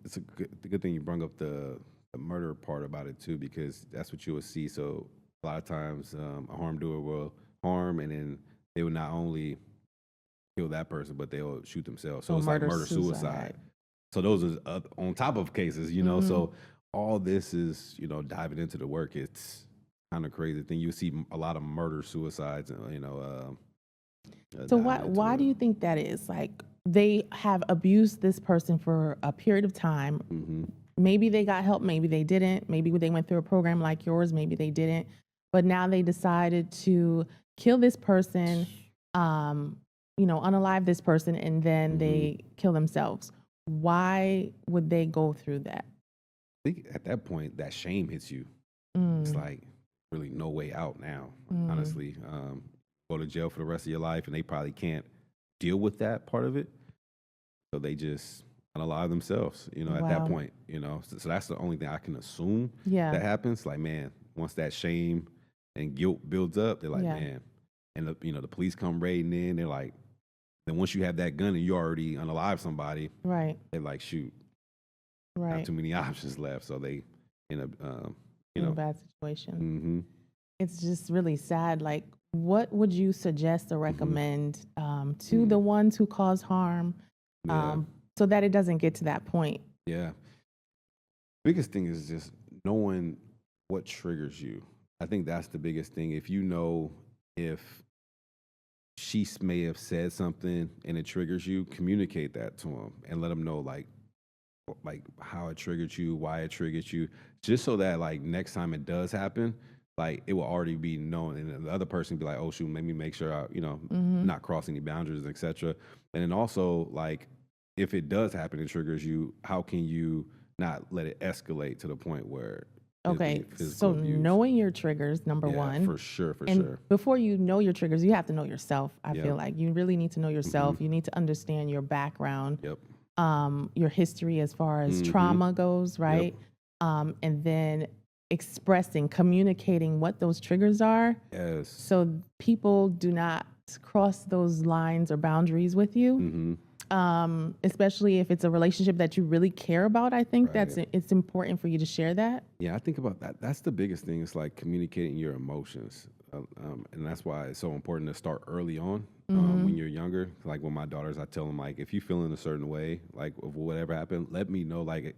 it's a good thing you brought up the murder part about it too, because that's what you would see. So a lot of times a harm doer will harm, and then they will not only kill that person, but they'll shoot themselves. So it's like murder suicide. So those are on top of cases, you know. So all this is, you know, diving into the work. It's kind of crazy thing. You see a lot of murder suicides, you know. So why do you think that is? Like, they have abused this person for a period of time. Maybe they got help, maybe they didn't. Maybe they went through a program like yours, maybe they didn't. But now they decided to kill this person, you know, unalive this person, and then they kill themselves. Why would they go through that? I think at that point, that shame hits you. It's like really no way out now, honestly. Go to jail for the rest of your life, and they probably can't deal with that part of it. So they just unalive themselves, you know, at that point, you know. So that's the only thing I can assume that happens. Like, man, once that shame and guilt builds up, they're like, man, and you know, the police come raiding in, they're like, then once you have that gun and you already unalive somebody, they're like, shoot, not too many options left. So they end up, you know, in a bad situation. It's just really sad. Like, what would you suggest or recommend to the ones who cause harm so that it doesn't get to that point? Yeah. Biggest thing is just knowing what triggers you. I think that's the biggest thing. If you know if she may have said something and it triggers you, communicate that to them and let them know like how it triggered you, why it triggered you, just so that like next time it does happen, like it will already be known, and the other person be like, oh shoot, let me make sure I, you know, not cross any boundaries, etc. And then also like if it does happen and triggers you, how can you not let it escalate to the point where so abuse. Knowing your triggers, number one. For sure. Before you know your triggers, you have to know yourself. I feel like you really need to know yourself. You need to understand your background, your history as far as trauma goes, right? And then communicating what those triggers are. So people do not cross those lines or boundaries with you. Especially if it's a relationship that you really care about. I think it's important for you to share that. Yeah, I think about that. That's the biggest thing. It's like communicating your emotions. And that's why it's so important to start early on when you're younger. Like with my daughters, I tell them, like, if you feel in a certain way, like of whatever happened, let me know, like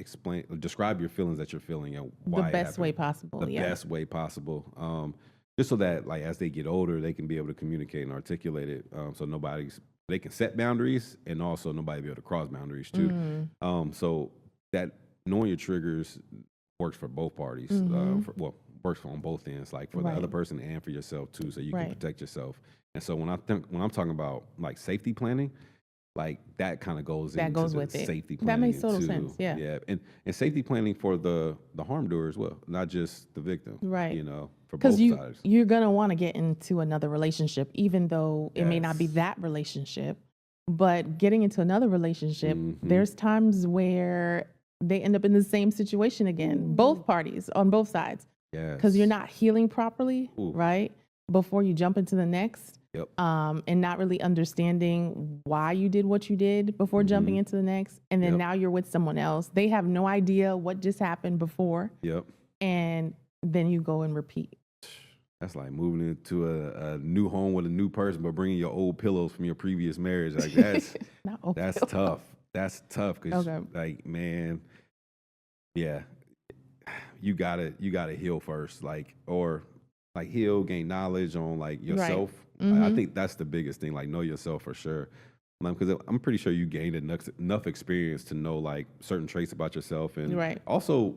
describe your feelings that you're feeling and why the best way possible. The best way possible. Just so that like as they get older, they can be able to communicate and articulate it. So they can set boundaries and also nobody be able to cross boundaries too. So that knowing your triggers works for both parties. Works on both ends, like for the other person and for yourself too, so you can protect yourself. And so when I'm talking about like safety planning, like that kind of goes with safety planning. That makes total sense. Yeah. And safety planning for the harm doer as well, not just the victim. Right. You know, for both sides. You're gonna want to get into another relationship, even though it may not be that relationship. But getting into another relationship, there's times where they end up in the same situation again, both parties on both sides. Because you're not healing properly, right? Before you jump into the next. And not really understanding why you did what you did before jumping into the next. And then now you're with someone else. They have no idea what just happened before. And then you go and repeat. That's like moving into a new home with a new person, but bringing your old pillows from your previous marriage. Like that's tough. That's tough because like, man, you gotta heal first, like, or like heal, gain knowledge on like yourself. I think that's the biggest thing, like know yourself for sure. Because I'm pretty sure you gained enough experience to know like certain traits about yourself, and Right. also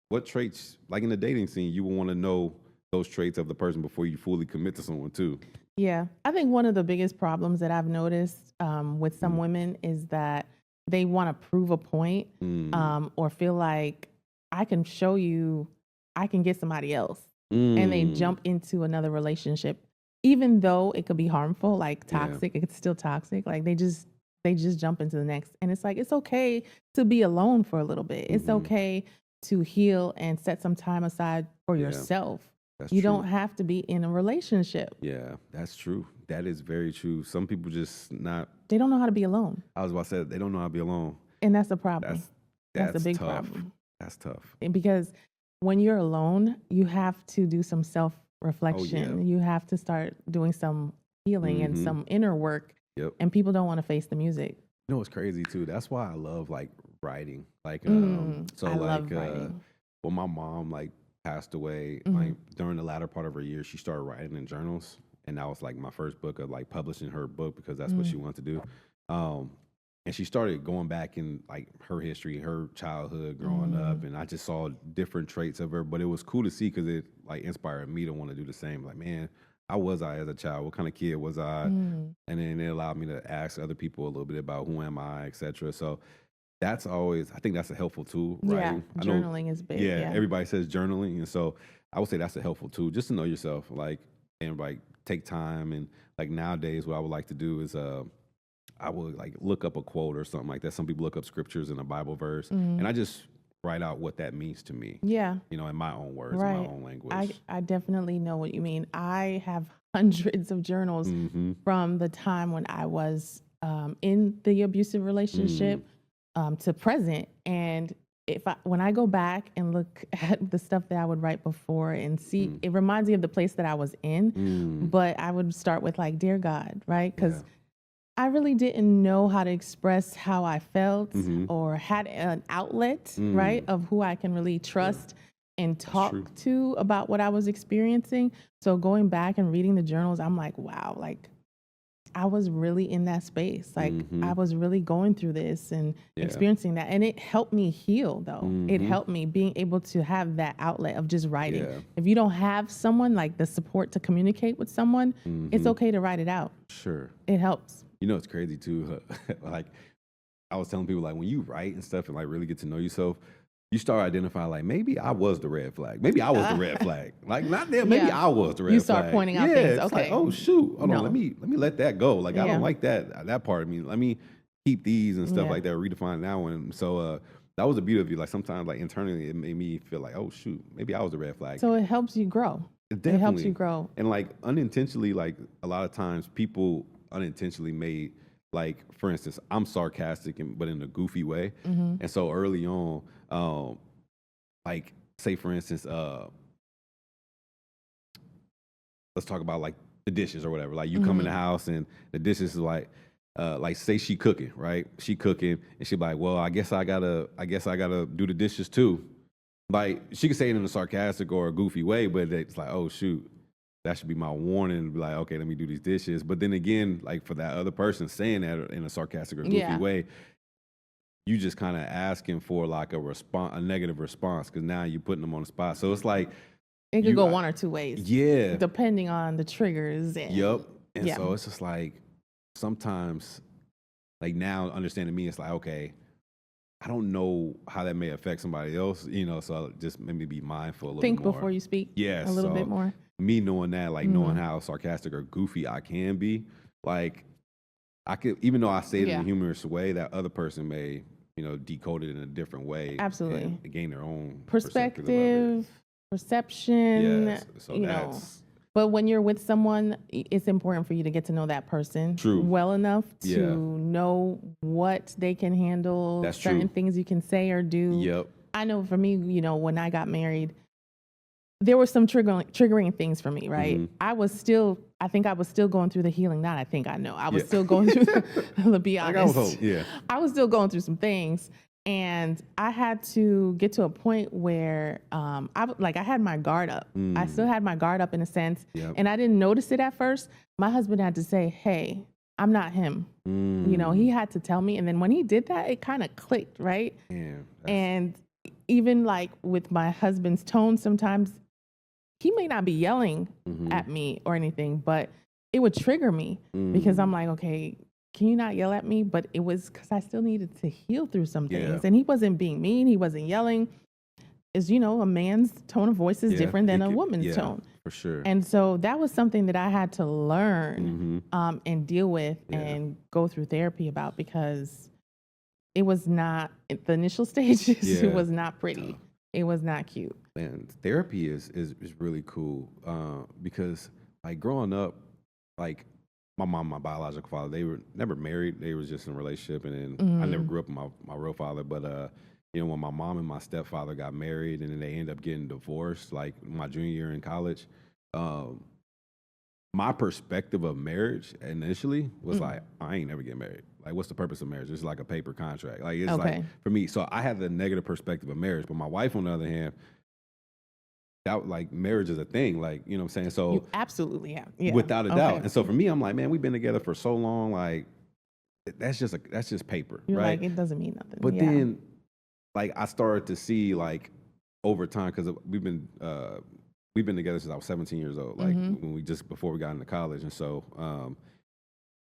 what traits, like in the dating scene, you will want to know those traits of the person before you fully commit to someone too. Yeah. I think one of the biggest problems that I've noticed with some women is that they want to prove a point or feel like I can show you, I can get somebody else. And they jump into another relationship, even though it could be harmful, like toxic, it's still toxic. Like they just jump into the next. And it's like, it's okay to be alone for a little bit. It's okay to heal and set some time aside for yourself. That's you true. don't have to be in a relationship. Yeah, that's true. That is very true. Some people just not. They don't know how to be alone. I was about to say they don't know how to be alone. And that's a problem. That's a big tough. problem. That's tough. Because when you're alone, you have to do some self-reflection. Oh, yeah. You have to start doing some healing and some inner work. Yep. And people don't want to face the music. You know what's crazy too? That's why I love like writing. Like I love writing. When my mom like passed away, like during the latter part of her year, she started writing in journals, and that was like my first book of like publishing her book because that's what she wanted to do. And she started going back in like her history, her childhood growing up, and I just saw different traits of her. But it was cool to see because it like inspired me to want to do the same. Like, man, how was I as a child? What kind of kid was I? And then it allowed me to ask other people a little bit about who am I, etc. So that's always, I think that's a helpful tool, right? Yeah, journaling is big. Yeah, everybody says journaling, and so I would say that's a helpful tool just to know yourself, like, and like take time. And like nowadays, what I would like to do is I would like look up a quote or something like that. Some people look up scriptures in a Bible verse, and I just write out what that means to me. Yeah. You know, in my own words, Right. in my own language. I definitely know what you mean. I have hundreds of journals from the time when I was in the abusive relationship to present. And when I go back and look at the stuff that I would write before and see, it reminds me of the place that I was in. But I would start with like, dear God, right? Because I really didn't know how to express how I felt or had an outlet, right, of who I can really trust and talk to about what I was experiencing. So going back and reading the journals, I'm like, wow, like I was really in that space. Like I was really going through this and experiencing that. And it helped me heal though. It helped me being able to have that outlet of just writing. Yeah. If you don't have someone like the support to communicate with someone, it's okay to write it out. Sure. It helps. You know, it's crazy too. Like I was telling people, like when you write and stuff and like really get to know yourself, you start identifying like maybe I was the red flag. Maybe I was the red flag. Like not them. Maybe I was the red flag. You start pointing out things. Okay. Like, oh shoot. Hold on. Let me let that go. Like I don't like that part of me. Let me keep these and stuff like that. Redefine that one. So that was the beauty of you. Like sometimes like internally it made me feel like, oh shoot, maybe I was the red flag. So it helps you grow. It definitely helps you grow. And like unintentionally, like a lot of times people unintentionally made, like for instance, I'm sarcastic but in a goofy way. And so early on, like say for instance, let's talk about like the dishes or whatever. Like you come in the house and the dishes is like say she cooking, right? She cooking and she be like, well, I guess I gotta do the dishes too. Like she could say it in a sarcastic or a goofy way, but it's like, oh shoot, that should be my warning to be like, okay, let me do these dishes. But then again, like for that other person saying that in a sarcastic or goofy way, you just kind of asking for like a negative response, because now you're putting them on the spot. So it's like it could go one or two ways. Yeah. Depending on the triggers. And, And so it's just like sometimes, like now understanding me, it's like, okay, I don't know how that may affect somebody else, you know, so I'll just maybe be mindful a little Think bit more. before you speak. Yes. A little bit more. Me knowing that, like knowing how sarcastic or goofy I can be, like I could, even though I say it in a humorous way, that other person may, you know, decode it in a different way. Absolutely. And gain their own perspective, perception, yes. So you know. But when you're with someone, it's important for you to get to know that person well enough to know what they can handle, certain things you can say or do. I know for me, you know, when I got married, there were some triggering things for me, right? I think I was still going through the healing. I was still going through, to be honest. I was still going through some things. And I had to get to a point where I had my guard up. I still had my guard up in a sense. And I didn't notice it at first. My husband had to say, hey, I'm not him. He had to tell me. And then when he did that, it kind of clicked, right? Yeah, And even like with my husband's tone, sometimes he may not be yelling at me or anything, but it would trigger me because I'm like, okay, can you not yell at me? But it was because I still needed to heal through some things. And he wasn't being mean. He wasn't yelling. Is, a man's tone of voice is different than a woman's tone. For sure. And so that was something that I had to learn and deal with and go through therapy about, because it was not, the initial stages, it was not pretty. It was not cute. And therapy is really cool because like growing up, like my mom, my biological father, they were never married. They was just in a relationship. And then I never grew up with my real father. But, when my mom and my stepfather got married and then they ended up getting divorced, like my junior year in college, my perspective of marriage initially was like, I ain't never get married. Like, what's the purpose of marriage? It's like a paper contract. Like, it's like, for me, so I had the negative perspective of marriage. But my wife, on the other hand, that like marriage is a thing. Like, you know what I'm saying? So you absolutely have. Yeah. Without a doubt. And so for me, I'm like, man, we've been together for so long. Like, that's just paper. You're right? Like, it doesn't mean nothing. But then, like, I started to see, like, over time, because we've been together since I was 17 years old, like before we got into college. And so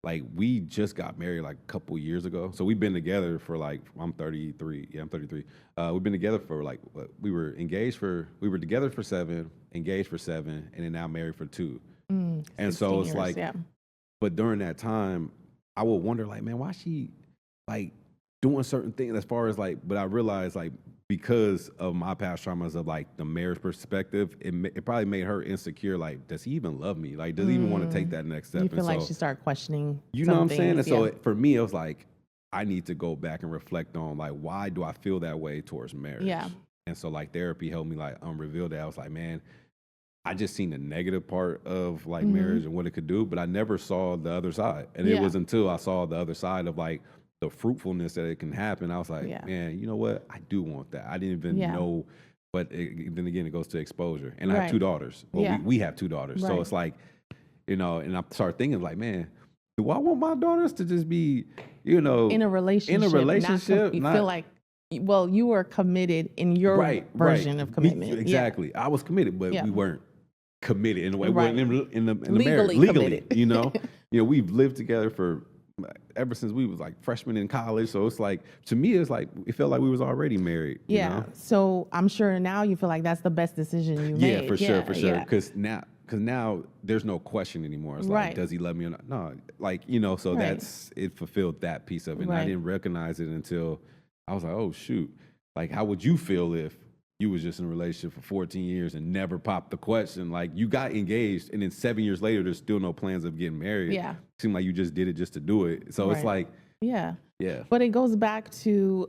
like we just got married like a couple years ago. So we've been together for like, I'm 33. Yeah, I'm 33. We've been together for like, we were together for 7, engaged for 7, and then now married for 2. And so it's like, but during that time, I would wonder like, man, why she like doing certain things as far as like, but I realized like, because of my past traumas of like the marriage perspective, it probably made her insecure. Like, does he even love me? Like, does he even want to take that next step? You feel like she started questioning. You know what I'm saying? And so for me, it was like, I need to go back and reflect on like, why do I feel that way towards marriage? Yeah. And so like therapy helped me like unreveal that. I was like, man, I just seen the negative part of like marriage and what it could do, but I never saw the other side. And it was until I saw the other side of like the fruitfulness that it can happen. I was like, man, you know what? I do want that. I didn't even know, but then again, it goes to exposure. And I have 2 daughters. Well, we have 2 daughters. So it's like, and I started thinking like, man, do I want my daughters to just be, in a relationship? You feel like, well, you were committed in your version of commitment. Exactly. I was committed, but we weren't committed in a way. We weren't in the Legally marriage. Committed. We've lived together for ever since we was like freshmen in college. So it's like, to me, it's like, it felt like we was already married. Yeah. You know? So I'm sure now you feel like that's the best decision you made. Yeah, for sure. Because now there's no question anymore. It's like, does he love me or not? No, like, so it fulfilled that piece of it. And I didn't recognize it until I was like, oh shoot. Like, how would you feel if you was just in a relationship for 14 years and never popped the question? Like, you got engaged and then 7 years later, there's still no plans of getting married. Yeah. It seemed like you just did it just to do it. So it's like, yeah. Yeah. But it goes back to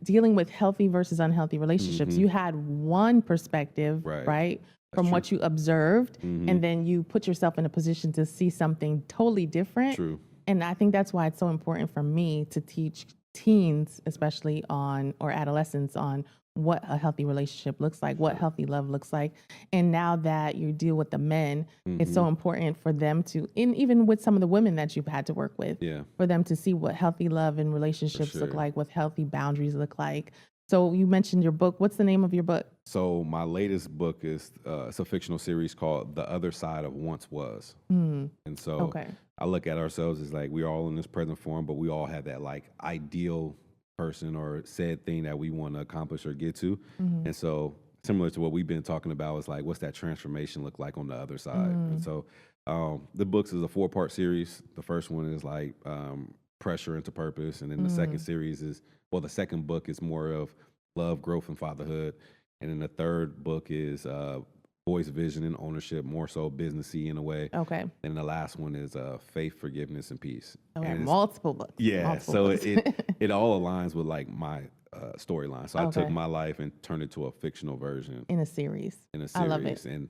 dealing with healthy versus unhealthy relationships. You had one perspective, right? From what you observed, and then you put yourself in a position to see something totally different. True. And I think that's why it's so important for me to teach teens, especially or adolescents, on what a healthy relationship looks like, what healthy love looks like. And now that you deal with the men, it's so important for them to, and even with some of the women that you've had to work with, for them to see what healthy love and relationships look like, what healthy boundaries look like. So you mentioned your book. What's the name of your book? So my latest book is it's a fictional series called The Other Side of Once Was. And so I look at ourselves as like, we're all in this present form, but we all have that like ideal person or said thing that we want to accomplish or get to. And so similar to what we've been talking about is like, what's that transformation look like on the other side? And so the books is a 4-part series. The first one is like pressure into purpose. And then the second series is, well, the second book is more of love, growth, and fatherhood. And then the third book is voice, vision, and ownership, more so businessy in a way. Okay. And the last one is faith, forgiveness, and peace. Okay, and multiple books. Yeah, multiple so books. it all aligns with like my storyline. So I took my life and turned it to a fictional version. In a series. I love it. And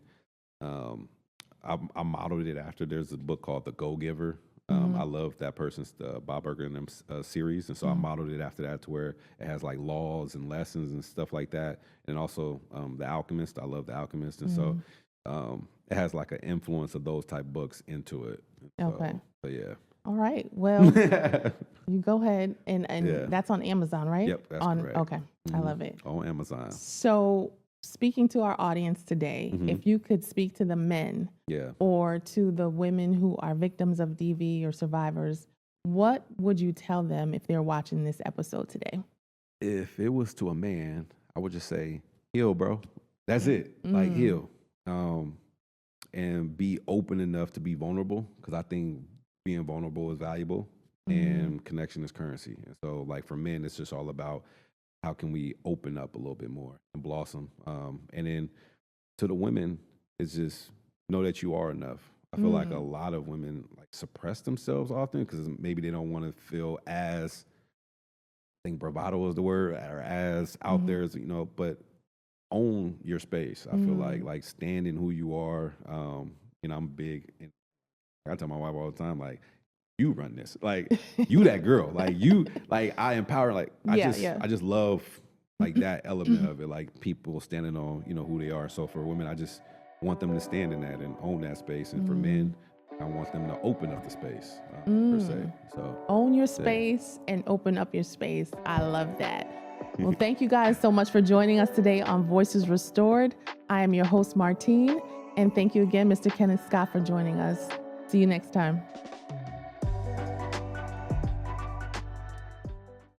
I modeled it after, there's a book called The Go-Giver. I love that person's Bob Burger and them series, and so I modeled it after that to where it has like laws and lessons and stuff like that, and also The Alchemist. I love The Alchemist, and so it has like an influence of those type books into it. Okay. So yeah. All right. Well, you go ahead and Yeah. that's on Amazon, right? Yep, that's correct. Okay. I love it. On Amazon. So, speaking to our audience today, if you could speak to the men Yeah. or to the women who are victims of DV or survivors, what would you tell them if they're watching this episode today? If it was to a man, I would just say, heal, bro. That's it. Like, heal. And be open enough to be vulnerable, because I think being vulnerable is valuable and connection is currency. And so, like, for men, it's just all about how can we open up a little bit more and blossom. And then to the women, it's just know that you are enough. I feel like a lot of women like suppress themselves often because maybe they don't want to feel as, I think bravado is the word, or as out there as, but own your space. I feel like stand in who you are. I'm big, and I tell my wife all the time, like, you run this, like, you that girl, like, you, like, I empower, like, I just love like that element of it, like people standing on, who they are. So for women, I just want them to stand in that and own that space. And for men, I want them to open up the space, per se. So own your space and open up your space. I love that. Well, thank you guys so much for joining us today on Voices Restored. I am your host, Martine, and thank you again, Mr. Kenneth Scott, for joining us. See you next time.